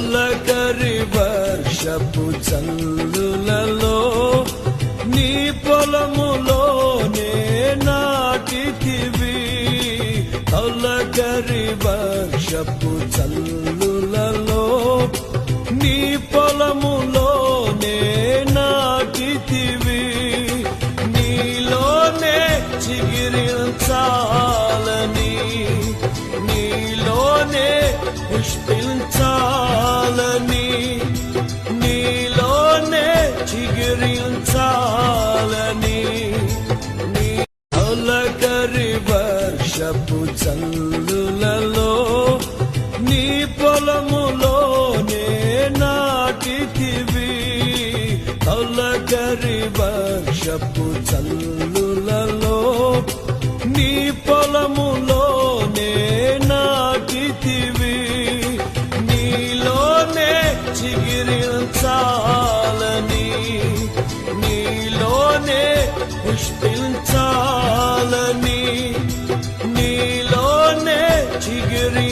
తొలకరి వర్షపు చల్లులలో నీ పొలములోనే నాటితివి. తొలకరి వర్షపు చల్లులలో నీ పొలములోనే నాటితివి. నీలోనే చిగిరించాలని, నీలోనే పుష్పించాలని, నీలోనే చిగురించాలని, నీ తొలకరి వర్షపు చల్లులలో నీ పొలములోనే నాటితివి. తొలకరి వర్షపు చల్లులలో నీ పొలములోనే నాటితివి. నీలోనే చిగిరించాలని, నీలోనే పుష్పించాలని, నీలోనే చిగిరి